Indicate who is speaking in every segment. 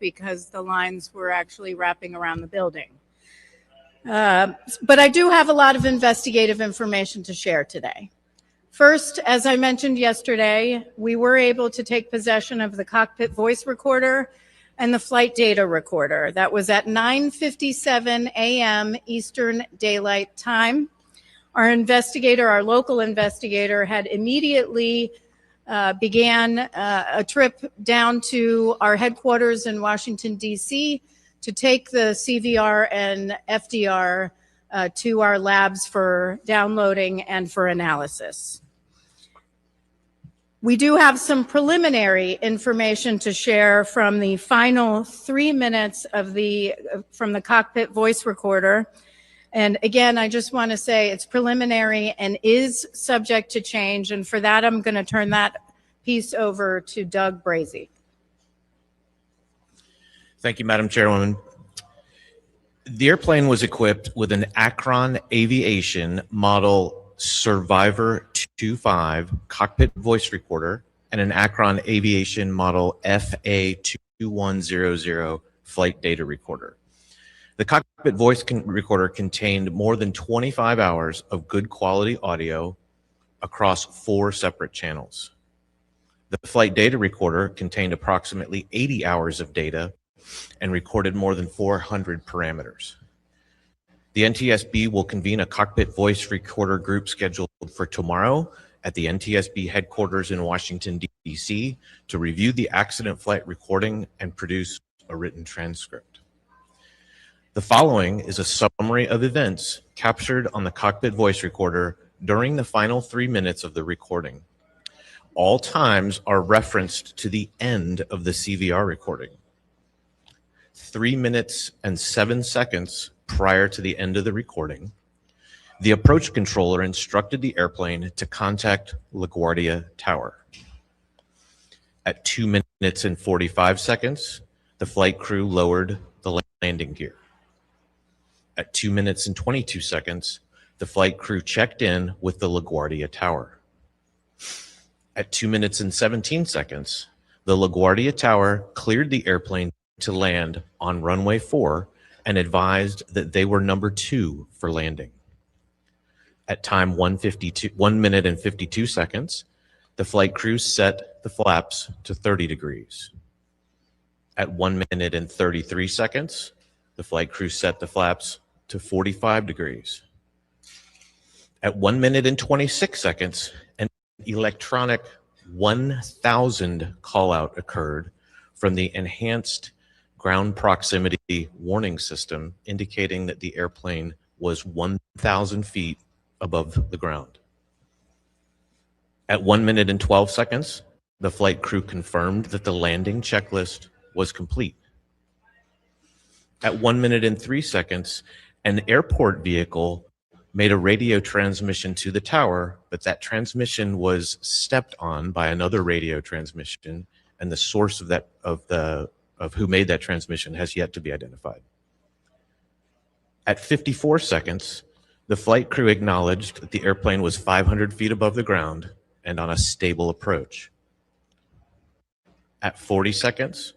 Speaker 1: because the lines were actually wrapping around the building. But I do have a lot of investigative information to share today. First, as I mentioned yesterday, we were able to take possession of the cockpit voice recorder and the flight data recorder. That was at 9:57 a.m. Eastern Daylight Time. Our local investigator, had immediately began a trip down to our headquarters in Washington, D.C., to take the CVR and FDR to our labs for downloading and for analysis. We do have some preliminary information to share from the final 3 minutes from the cockpit voice recorder. And again, I just want to say it's preliminary and is subject to change. And for that, I'm going to turn that piece over to Doug Brazee.
Speaker 2: Thank you, Madam Chairwoman. The airplane was equipped with an Akron Aviation model Survivor 25 cockpit voice recorder and an Akron Aviation model FA2100 flight data recorder. The cockpit voice recorder contained more than 25 hours of good quality audio across 4 separate channels. The flight data recorder contained approximately 80 hours of data and recorded more than 400 parameters. The NTSB will convene a cockpit voice recorder group scheduled for tomorrow at the NTSB headquarters in Washington, D.C. to review the accident flight recording and produce a written transcript. The following is a summary of events captured on the cockpit voice recorder during the final 3 minutes of the recording. All times are referenced to the end of the CVR recording. 3 minutes and 7 seconds prior to the end of the recording, the approach controller instructed the airplane to contact LaGuardia Tower. At 2 minutes and 45 seconds, the flight crew lowered the landing gear. At 2 minutes and 22 seconds, the flight crew checked in with the LaGuardia Tower. At 2 minutes and 17 seconds, the LaGuardia Tower cleared the airplane to land on runway 4 and advised that they were number 2 for landing. At time 1 minute and 52 seconds, the flight crew set the flaps to 30 degrees. At 1 minute and 33 seconds, the flight crew set the flaps to 45 degrees. At 1 minute and 26 seconds, an electronic 1000 call out occurred from the enhanced ground proximity warning system, indicating that the airplane was 1,000 feet above the ground. At 1 minute and 12 seconds, the flight crew confirmed that the landing checklist was complete. At 1 minute and 3 seconds, an airport vehicle made a radio transmission to the tower, but that transmission was stepped on by another radio transmission, and the source of who made that transmission has yet to be identified. At 54 seconds, the flight crew acknowledged that the airplane was 500 feet above the ground and on a stable approach. At 40 seconds,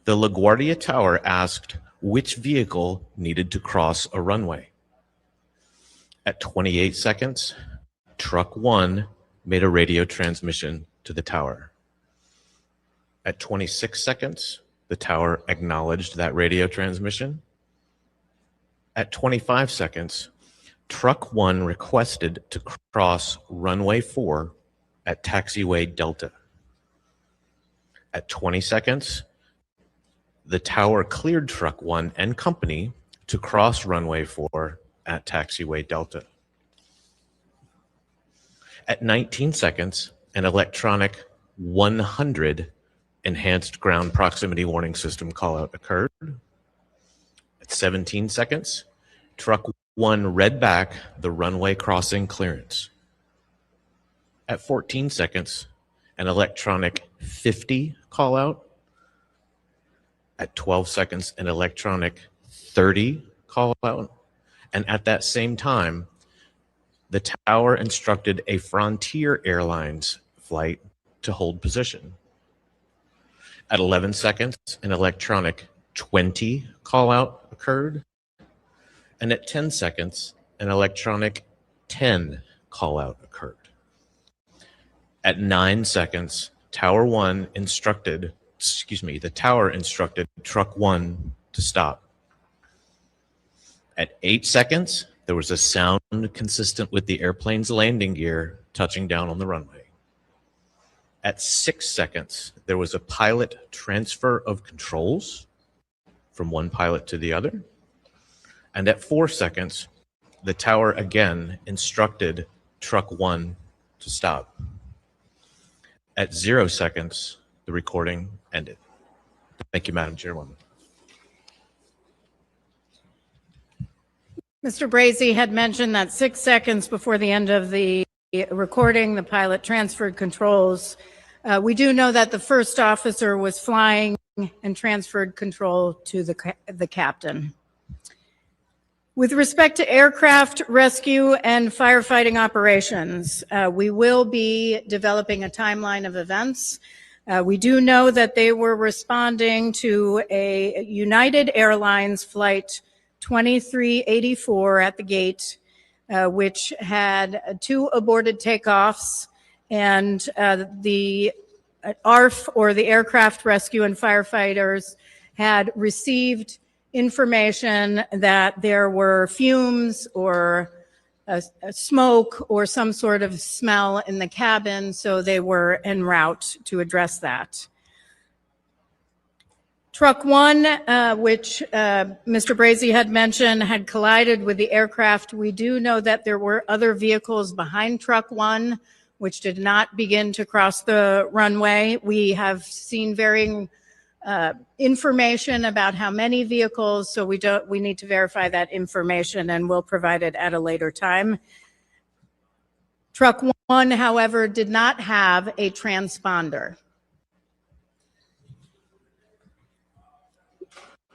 Speaker 2: the LaGuardia Tower asked which vehicle needed to cross a runway. At 28 seconds, Truck 1 made a radio transmission to the tower. At 26 seconds, the tower acknowledged that radio transmission. At 25 seconds, Truck 1 requested to cross runway 4 at taxiway Delta. At 20 seconds, the tower cleared Truck 1 and company to cross runway 4 at taxiway Delta. At 19 seconds, an electronic 100 enhanced ground proximity warning system callout occurred. At 17 seconds, Truck 1 read back the runway crossing clearance. At 14 seconds, an electronic 50 callout. At 12 seconds, an electronic 30 callout. And at that same time, the tower instructed a Frontier Airlines flight to hold position. At 11 seconds, an electronic 20 call out occurred. And at 10 seconds, an electronic 10 call out occurred. At 9 seconds, the tower instructed truck 1 to stop. At 8 seconds, there was a sound consistent with the airplane's landing gear touching down on the runway. At 6 seconds, there was a pilot transfer of controls from one pilot to the other. And at 4 seconds, the tower again instructed truck 1 to stop. At 0 seconds, the recording ended. Thank you, Madam Chairwoman.
Speaker 1: Mr. Brazy had mentioned that 6 seconds before the end of the recording, the pilot transferred controls. We do know that the first officer was flying and transferred control to the captain. With respect to aircraft rescue and firefighting operations, we will be developing a timeline of events. We do know that they were responding to a United Airlines flight 2384 at the gate, which had 2 aborted takeoffs, and the ARF, or the Aircraft Rescue and Firefighters, had received information that there were fumes or a smoke or some sort of smell in the cabin, so they were en route to address that. Truck 1, which Mr. Brazy had mentioned, had collided with the aircraft. We do know that there were other vehicles behind Truck 1, which did not begin to cross the runway. We have seen varying information about how many vehicles, so we need to verify that information, and we'll provide it at a later time. Truck 1, however, did not have a transponder.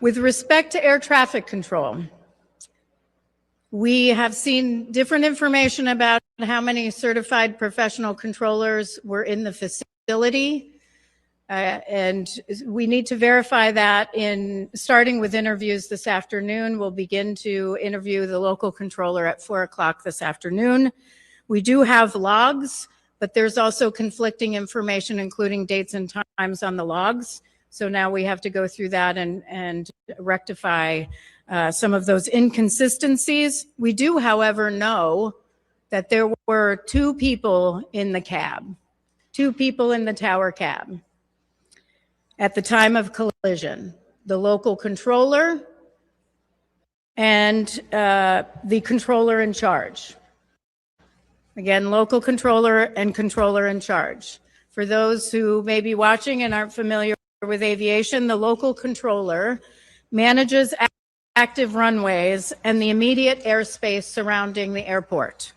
Speaker 1: With respect to air traffic control, we have seen different information about how many certified professional controllers were in the facility. And we need to verify that starting with interviews this afternoon. We'll begin to interview the local controller at 4 o'clock this afternoon. We do have logs, but there's also conflicting information, including dates and times on the logs. So now we have to go through that and rectify some of those inconsistencies. We do, however, know that there were 2 people in the cab, 2 people in the tower cab at the time of collision: the local controller and the controller in charge. Again, local controller and controller in charge. For those who may be watching and aren't familiar with aviation, the local controller manages active runways and the immediate airspace surrounding the airport.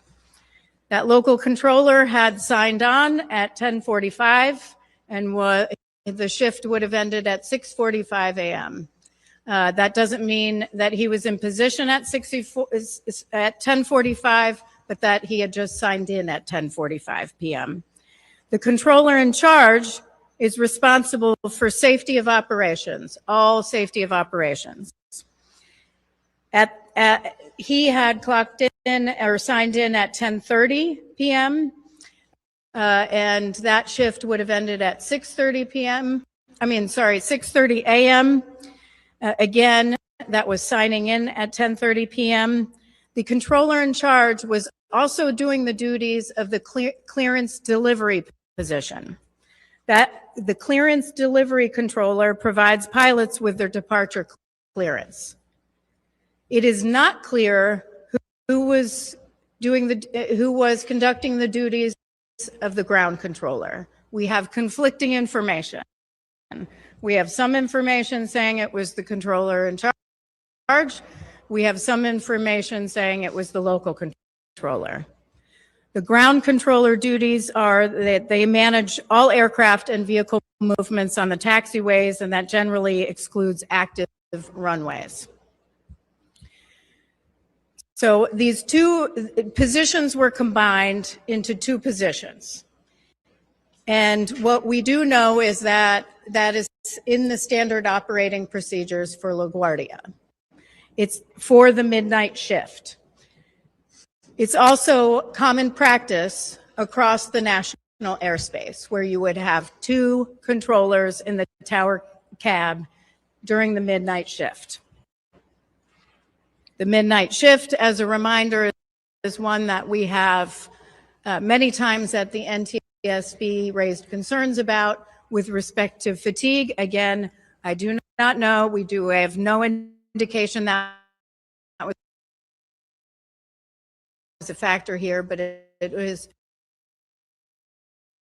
Speaker 1: That local controller had signed on at 10:45, and the shift would have ended at 6:45 a.m. That doesn't mean that he was in position at 10:45, but that he had just signed in at 10:45 p.m. The controller in charge is responsible for safety of operations, all safety of operations. He had clocked in or signed in at 10:30 p.m. And that shift would have ended at 6:30 a.m. Again, that was signing in at 10:30 p.m. The controller in charge was also doing the duties of the clearance delivery position. The clearance delivery controller provides pilots with their departure clearance. It is not clear who was conducting the duties of the ground controller. We have conflicting information. We have some information saying it was the controller in charge. We have some information saying it was the local controller. The ground controller duties are that they manage all aircraft and vehicle movements on the taxiways, and that generally excludes active runways. So these 2 positions were combined into 2 positions. And what we do know is that that is in the standard operating procedures for LaGuardia. It's for the midnight shift. It's also common practice across the national airspace where you would have 2 controllers in the tower cab during the midnight shift. The midnight shift, as a reminder, is one that we have many times at the NTSB raised concerns about with respect to fatigue. Again, I do not know. We have no indication that was a factor here, but it was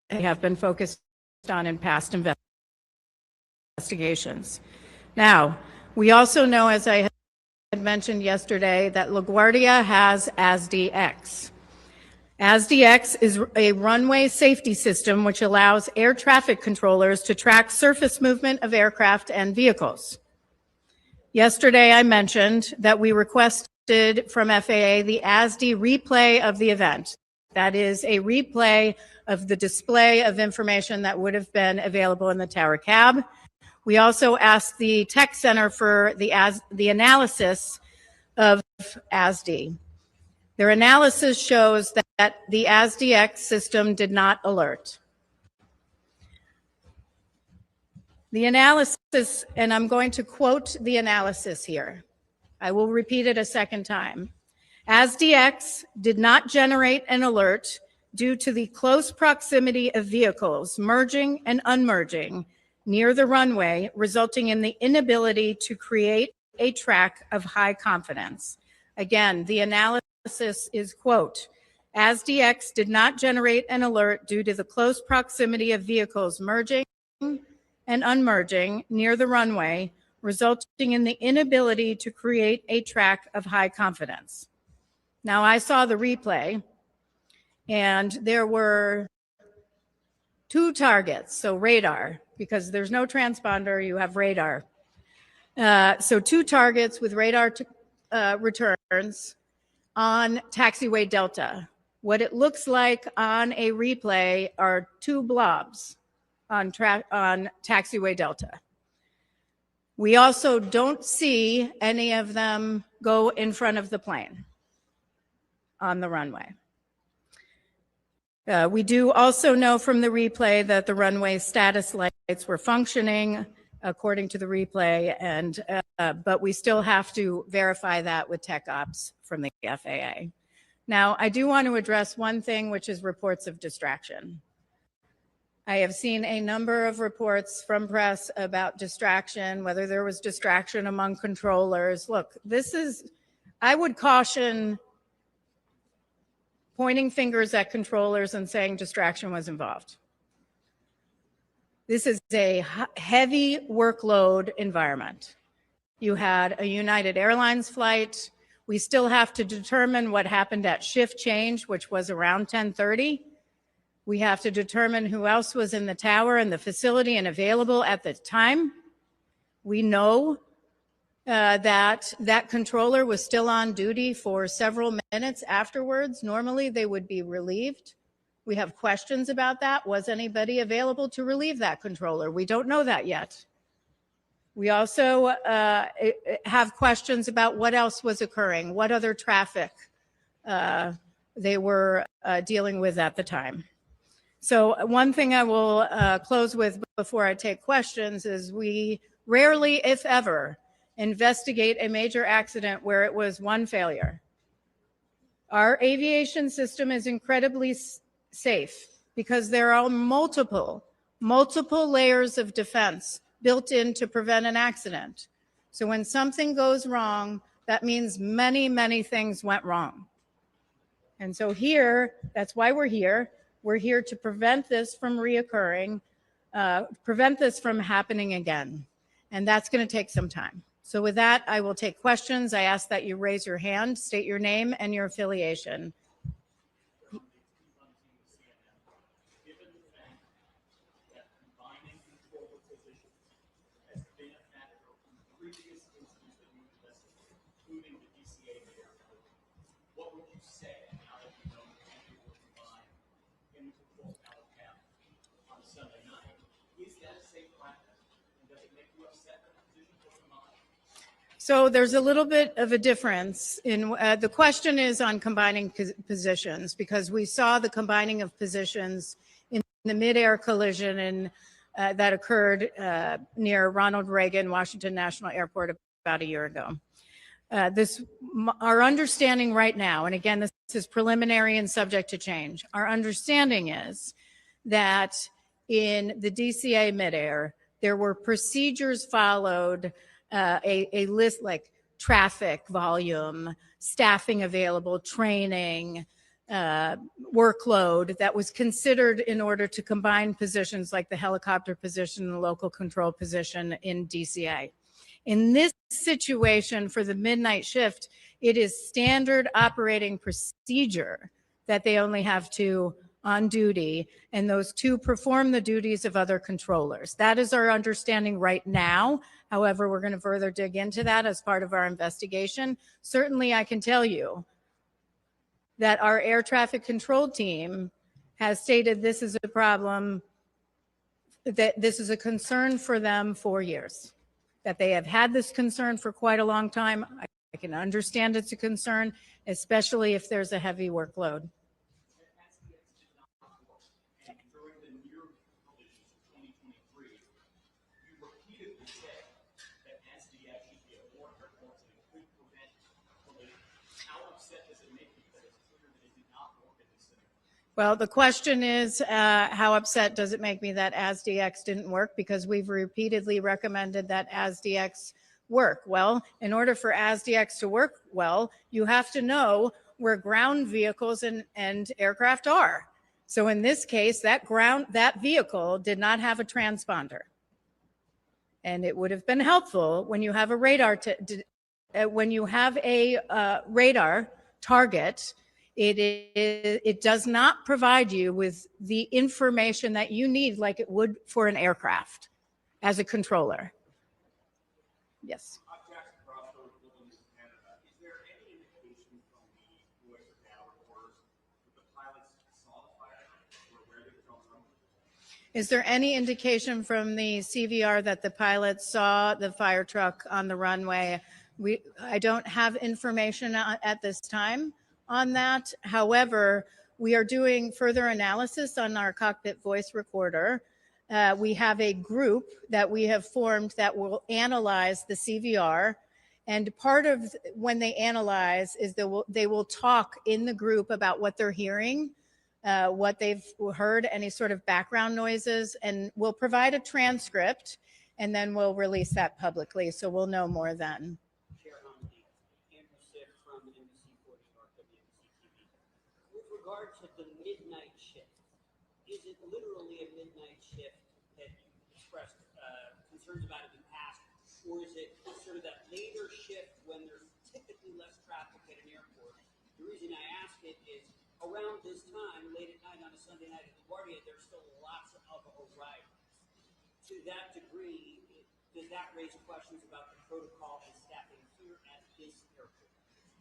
Speaker 1: have been focused on in past investigations. Now, we also know, as I had mentioned yesterday, that LaGuardia has ASDX. ASDX is a runway safety system which allows air traffic controllers to track surface movement of aircraft and vehicles. Yesterday, I mentioned that we requested from FAA the ASD replay of the event. That is a replay of the display of information that would have been available in the tower cab. We also asked the tech center for the analysis of ASD. Their analysis shows that the ASDX system did not alert. The analysis, and I'm going to quote the analysis here. I will repeat it a second time. ASDX did not generate an alert due to the close proximity of vehicles merging and unmerging near the runway, resulting in the inability to create a track of high confidence. Again, the analysis is, quote, ASDX did not generate an alert due to the close proximity of vehicles merging and unmerging near the runway, resulting in the inability to create a track of high confidence. Now, I saw the replay, and there were 2 targets, so radar, because there's no transponder, you have radar. So 2 targets with radar returns on taxiway Delta. What it looks like on a replay are 2 blobs on taxiway Delta. We also don't see any of them go in front of the plane on the runway. We do also know from the replay that the runway status lights were functioning according to the replay, and but we still have to verify that with tech ops from the FAA. Now, I do want to address one thing, which is reports of distraction. I have seen a number of reports from press about distraction, whether there was distraction among controllers. Look, I would caution pointing fingers at controllers and saying distraction was involved. This is a heavy workload environment. You had a United Airlines flight. We still have to determine what happened at shift change, which was around 10:30. We have to determine who else was in the tower and the facility and available at the time. We know that controller was still on duty for several minutes afterwards. Normally, they would be relieved. We have questions about that. Was anybody available to relieve that controller? We don't know that yet. We also have questions about what else was occurring, what other traffic they were dealing with at the time. So one thing I will close with before I take questions is we rarely, if ever, investigate a major accident where it was one failure. Our aviation system is incredibly safe because there are multiple layers of defense built in to prevent an accident. So when something goes wrong, that means many things went wrong. And so here, that's why we're here. We're here to prevent this from reoccurring, prevent this from happening again. And that's going to take some time. So with that, I will take questions. I ask that you raise your hand, state your name and your affiliation. So there's a little bit of a difference in the question is on combining positions, because we saw the combining of positions in the mid-air collision that occurred near Ronald Reagan Washington National Airport about a year ago. Our understanding right now, and again, this is preliminary and subject to change. Our understanding is that in the DCA midair, there were procedures followed, a list like traffic volume, staffing available, training, workload that was considered in order to combine positions like the helicopter position and the local control position in DCA. In this situation for the midnight shift, it is standard operating procedure that they only have two on duty, and those two perform the duties of other controllers. That is our understanding right now. However, we're going to further dig into that as part of our investigation. Certainly, I can tell you that our air traffic control team has stated this is a problem, that this is a concern for them for years, that they have had this concern for quite a long time. I can understand it's a concern, especially if there's a heavy workload. Well, the question is, how upset does it make me that ASDX didn't work? Because we've repeatedly recommended that ASDX work. Well, in order for ASDX to work well, you have to know where ground vehicles and aircraft are. So in this case, that vehicle did not have a transponder. And it would have been helpful when you have a radar, radar target. It does not provide you with the information that you need like it would for an aircraft as a controller. Yes. Is there any indication from the CVR that the pilots saw the fire truck on the runway? I don't have information at this time on that. However, we are doing further analysis on our cockpit voice recorder. We have a group that we have formed that will analyze the CVR. And part of when they analyze is they will talk in the group about what they're hearing, what they've heard, any sort of background noises, and we'll provide a transcript, and then we'll release that publicly. So we'll know more then.
Speaker 3: Regard to the midnight shift, is it literally a midnight shift that you expressed concerns about in the past, or is it sort of that later shift when there's typically less traffic at an airport? The reason I ask it is around this time, late at night on a Sunday night at LaGuardia, there's still lots of arrivals. To that degree, does that raise questions about the protocol and staffing here at this airport?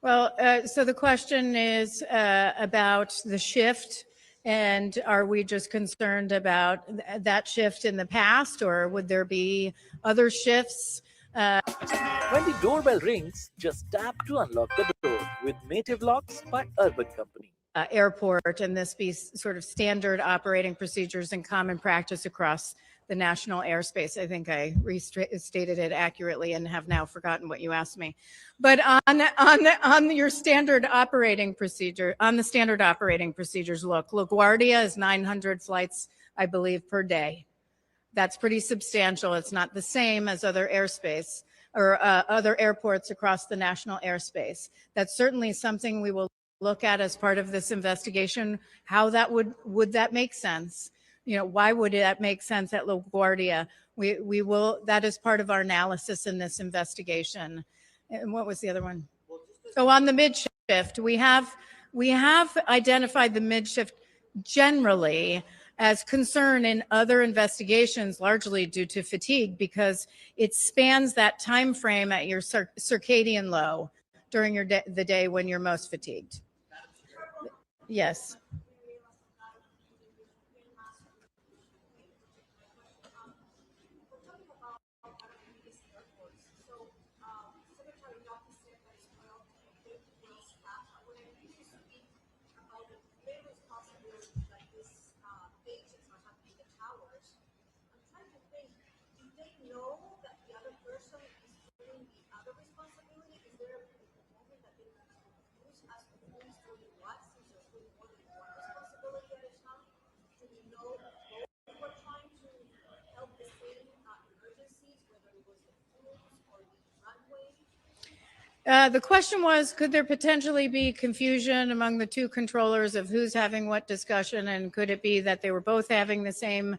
Speaker 1: Well, so the question is about the shift, and are we just concerned about that shift in the past, or would there be other shifts?
Speaker 4: When the doorbell rings, just tap to unlock the door with Native Locks by Urban Company.
Speaker 1: Airport, and this be sort of standard operating procedures and common practice across the national airspace. I think I restated it accurately and have now forgotten what you asked me. But on your standard operating procedure, on the standard operating procedures, look, LaGuardia is 900 flights, I believe, per day. That's pretty substantial. It's not the same as other airspace or other airports across the national airspace. That's certainly something we will look at as part of this investigation. How that would that make sense? You know, why would that make sense at LaGuardia? We will, that is part of our analysis in this investigation. And what was the other one? So on the mid shift, we have identified the mid shift generally as concern in other investigations, largely due to fatigue, because it spans that time frame at your circadian low during the day when you're most fatigued. Yes.
Speaker 5: of their responsibility, like this agents are happening in the towers. I'm trying to think, do they know that the other person is doing the other responsibility? Is there a moment that they can confuse as to who is doing what, since they're doing more than one responsibility at a time? Do we know both were trying to help the same emergencies, whether it was the foods or the runway?
Speaker 1: The question was, could there potentially be confusion among the two controllers of who's having what discussion, and could it be that they were both having the same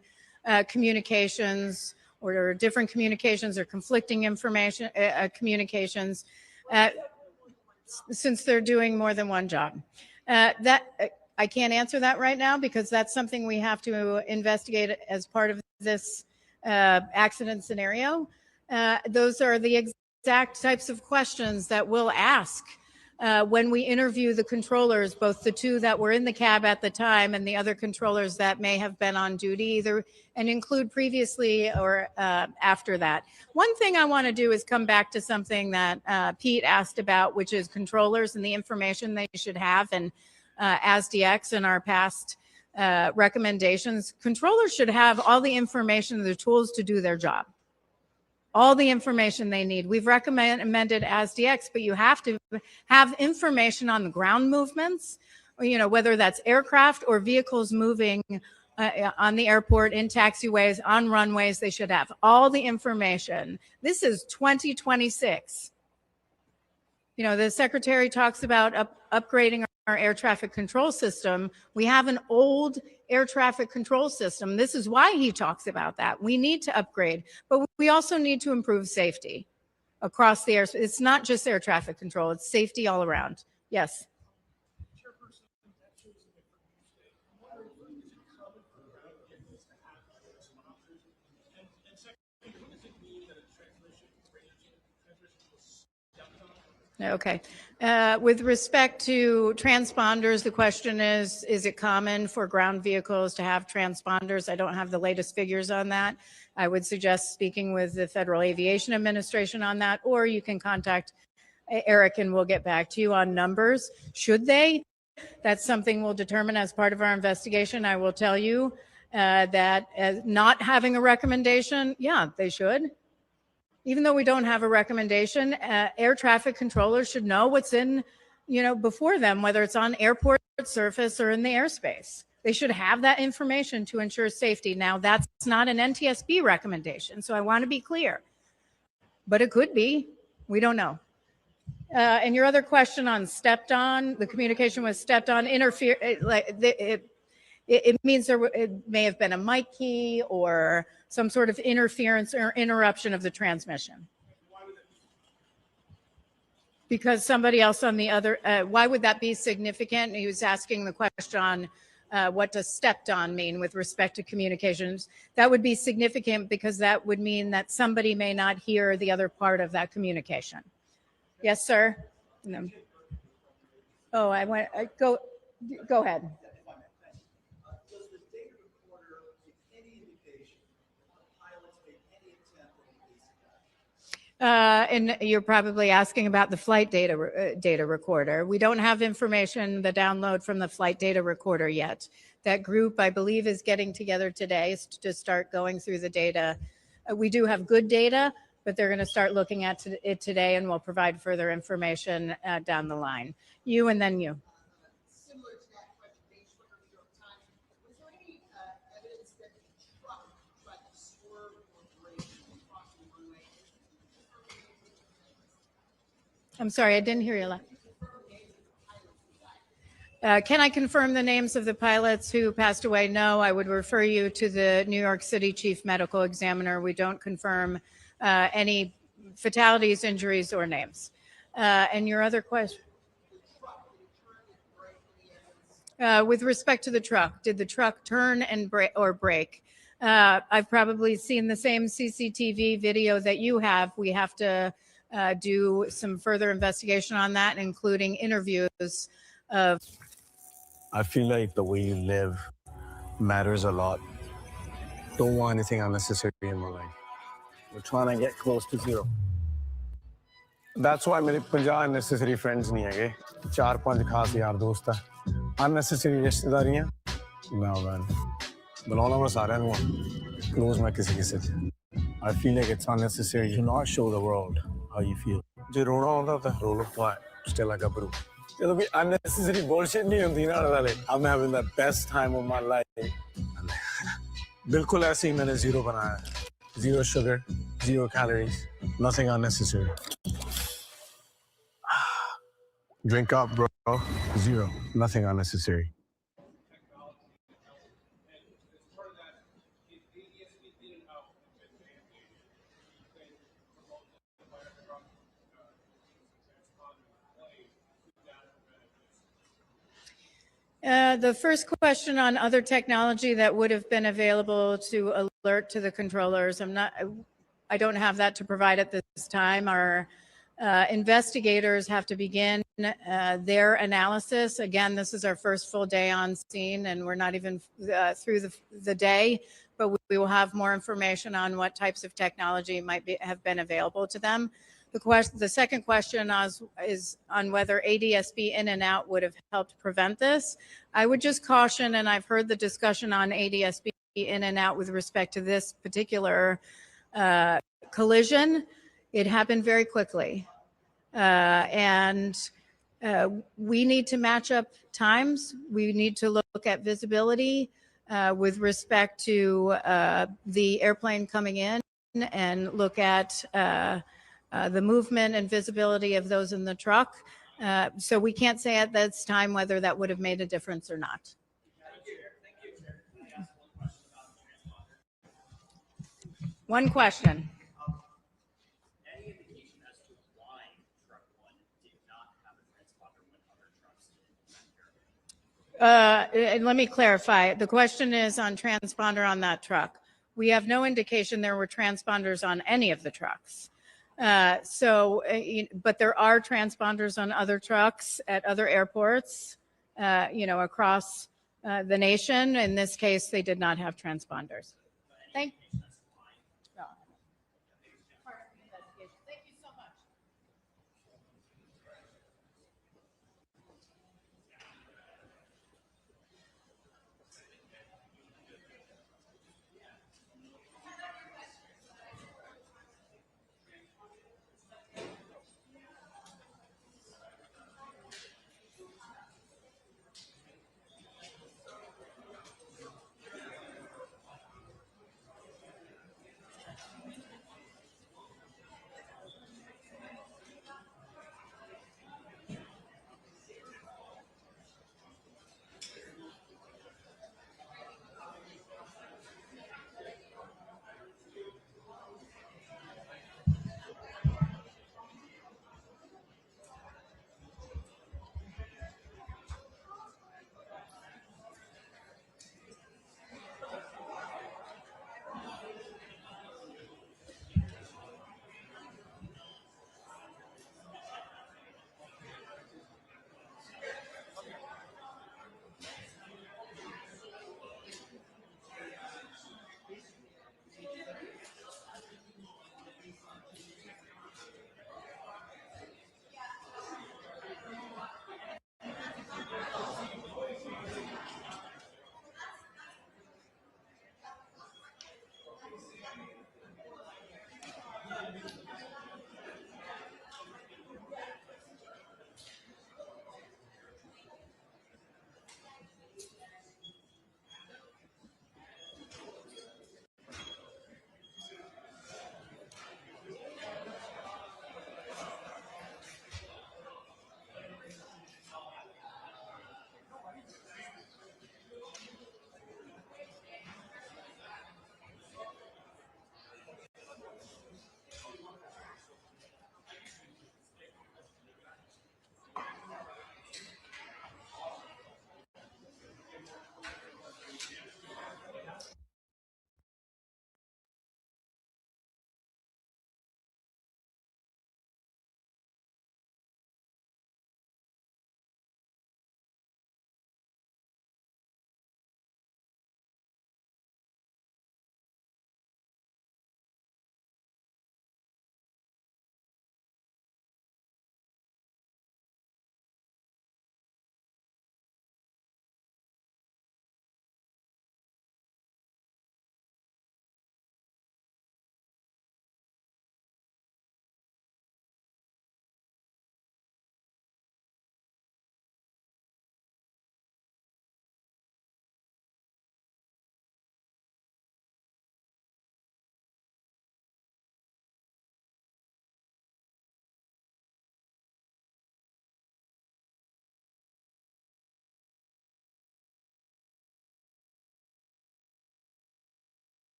Speaker 1: communications, or different communications, or conflicting information communications, since they're doing more than one job? I can't answer that right now, because that's something we have to investigate as part of this accident scenario. Those are the exact types of questions that we'll ask when we interview the controllers, both the two that were in the cab at the time and the other controllers that may have been on duty, either and include previously or after that. One thing I want to do is come back to something that Pete asked about, which is controllers and the information they should have. And as DX in our past recommendations, controllers should have all the information, the tools to do their job. All the information they need. We've recommended ASDX, but you have to have information on the ground movements, or, you know, whether that's aircraft or vehicles moving on the airport, in taxiways, on runways. They should have all the information. This is 2026. You know, the secretary talks about upgrading our air traffic control system. We have an old air traffic control system. This is why he talks about that. We need to upgrade, but we also need to improve safety across the air. It's not just air traffic control, it's safety all around. Yes. Okay. With respect to transponders, the question is it common for ground vehicles to have transponders? I don't have the latest figures on that. I would suggest speaking with the Federal Aviation Administration on that, or you can contact Eric and we'll get back to you on numbers. Should they? That's something we'll determine as part of our investigation. I will tell you that not having a recommendation, yeah, they should. Even though we don't have a recommendation, air traffic controllers should know what's in, you know, before them, whether it's on airport surface or in the airspace. They should have that information to ensure safety. Now, that's not an NTSB recommendation, so I want to be clear. But it could be. We don't know. And your other question on stepped on, the communication was stepped on, it means it may have been a mic key or some sort of interference or interruption of the transmission. Because somebody else on the other, why would that be significant? He was asking the question on what does stepped on mean with respect to communications. That would be significant because that would mean that somebody may not hear the other part of that communication. Yes, sir. No. Oh, go ahead. And you're probably asking about the flight data recorder. We don't have information, the download from the flight data recorder yet. That group, I believe, is getting together today to start going through the data. We do have good data, but they're going to start looking at it today, and we'll provide further information down the line. You and then you.
Speaker 5: Similar to that question, based on the New York Times, was there any evidence that the truck tried to swerve or brake across the runway?
Speaker 1: I'm sorry, I didn't hear you. Can I confirm the names of the pilots who passed away? No, I would refer you to the New York City Chief Medical Examiner. We don't confirm any fatalities, injuries, or names. And your other question? With respect to the truck, did the truck turn and brake? I've probably seen the same CCTV video that you have. We have to do some further investigation on that, including interviews of.
Speaker 6: I feel like the way you live matters a lot. Don't want anything unnecessary in my life. We're trying to get close to zero. That's why मेरे 50 unnecessary friends नहीं है. 4-5 खास यार दोस्त हैं. unnecessary रिश्तेदारियां no man बुलाना मैं सारे को close मैं किसी किसी I feel like it's unnecessary to not show the world how you feel जो रोना होता था रो लो still like a bro it'll be unnecessary bullshit नहीं होती ना वाले I'm having the best time of my life बिल्कुल ऐसे ही मैंने zero बनाया zero sugar 0 calories nothing unnecessary drink up bro 0 nothing unnecessary
Speaker 1: The first question on other technology that would have been available to alert to the controllers, I don't have that to provide at this time. Our investigators have to begin their analysis. Again, this is our first full day on scene, and we're not even through the day, but we will have more information on what types of technology have been available to them. The second question is on whether ADSB in and out would have helped prevent this. I would just caution, and I've heard the discussion on ADSB in and out with respect to this particular collision. It happened very quickly. And we need to match up times. We need to look at visibility with respect to the airplane coming in and look at the movement and visibility of those in the truck. So we can't say at this time whether that would have made a difference or not. One question.
Speaker 7: Any indication as to why truck one did not have a transponder when other trucks did?
Speaker 1: And let me clarify. The question is on transponder on that truck. We have no indication there were transponders on any of the trucks. But there are transponders on other trucks at other airports, across the nation. In this case, they did not have transponders. Thank you. Thank you so much.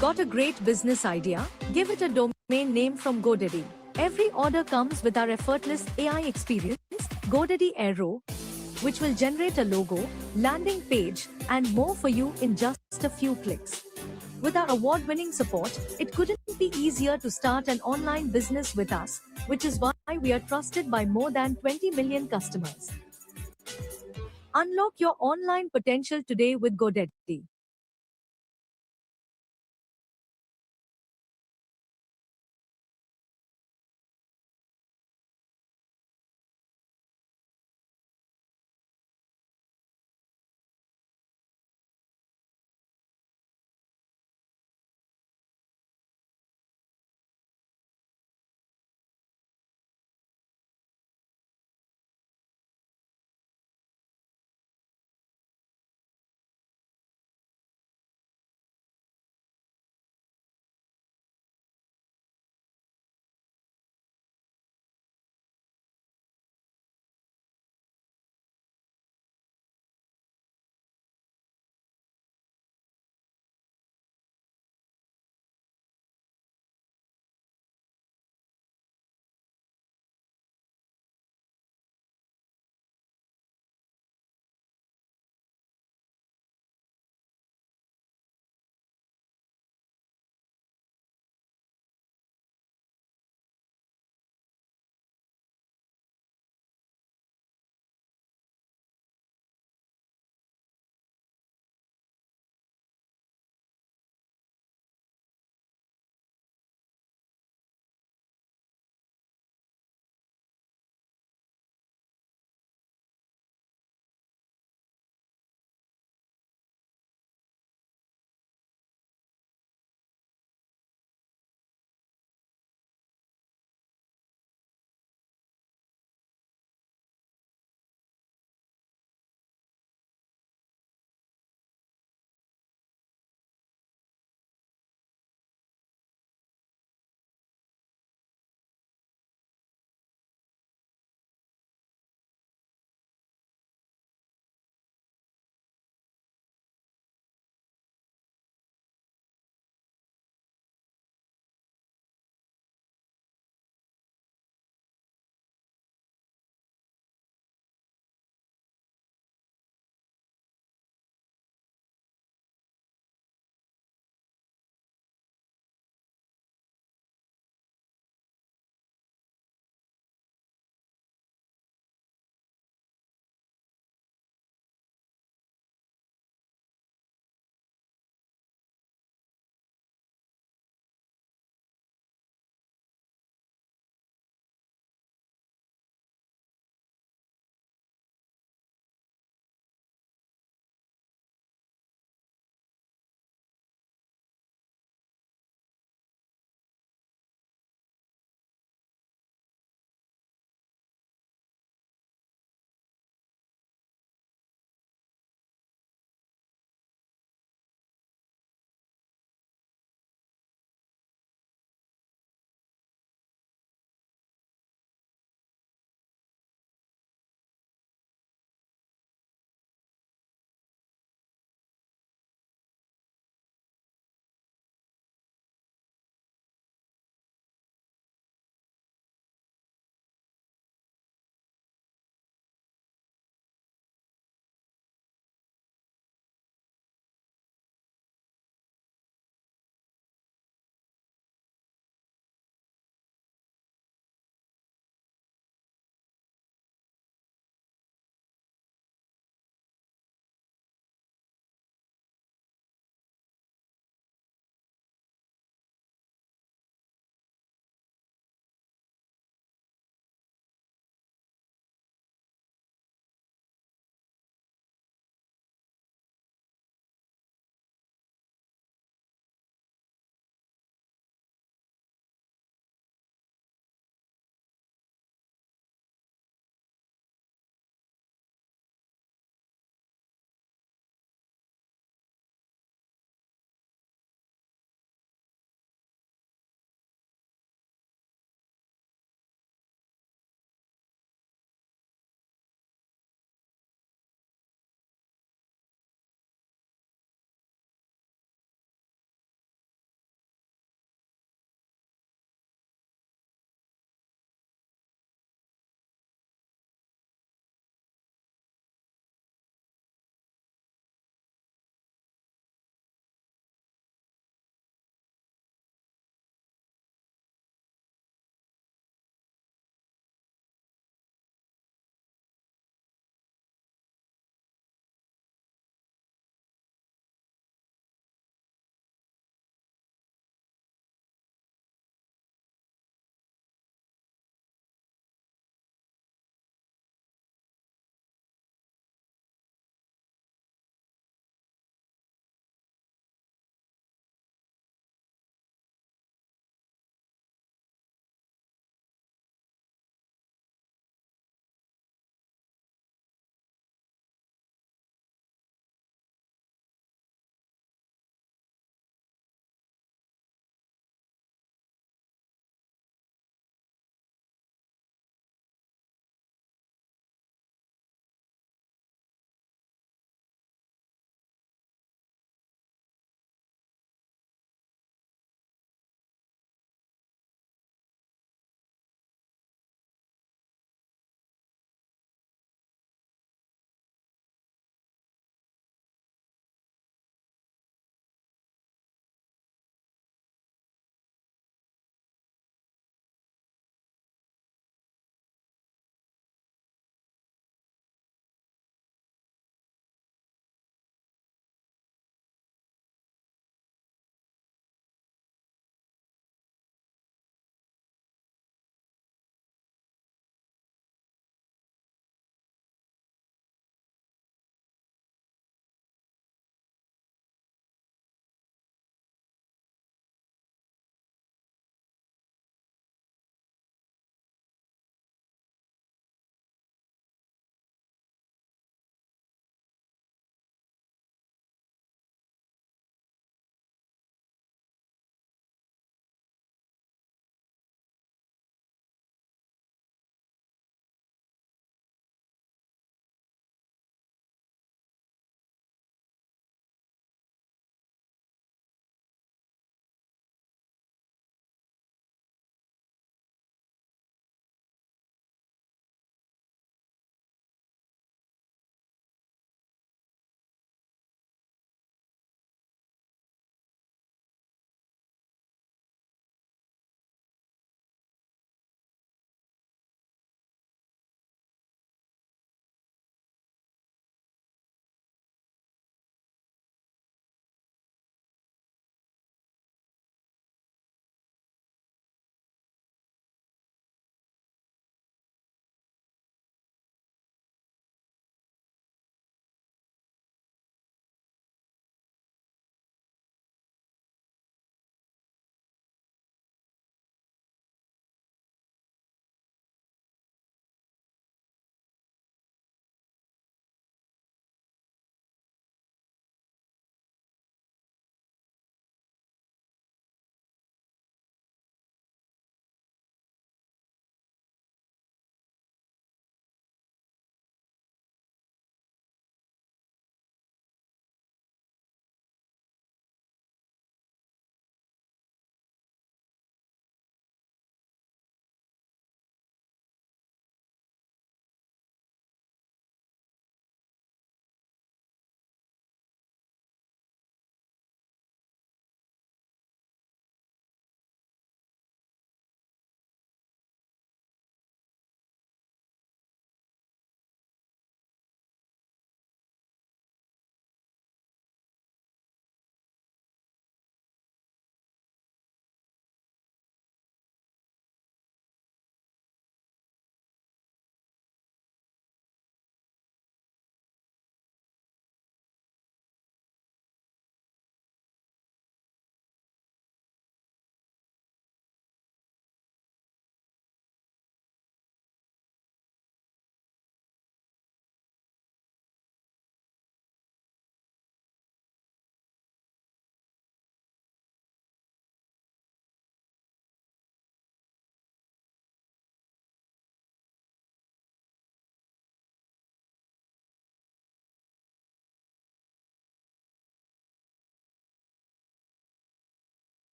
Speaker 8: Got a great business idea? Give it a domain name from GoDaddy. Every order comes with our effortless AI experience, GoDaddy Aero, which will generate a logo, landing page, and more for you in just a few clicks. With our award-winning support, it couldn't be easier to start an online business with us, which is why we are trusted by more than 20 million customers. Unlock your online potential today with GoDaddy.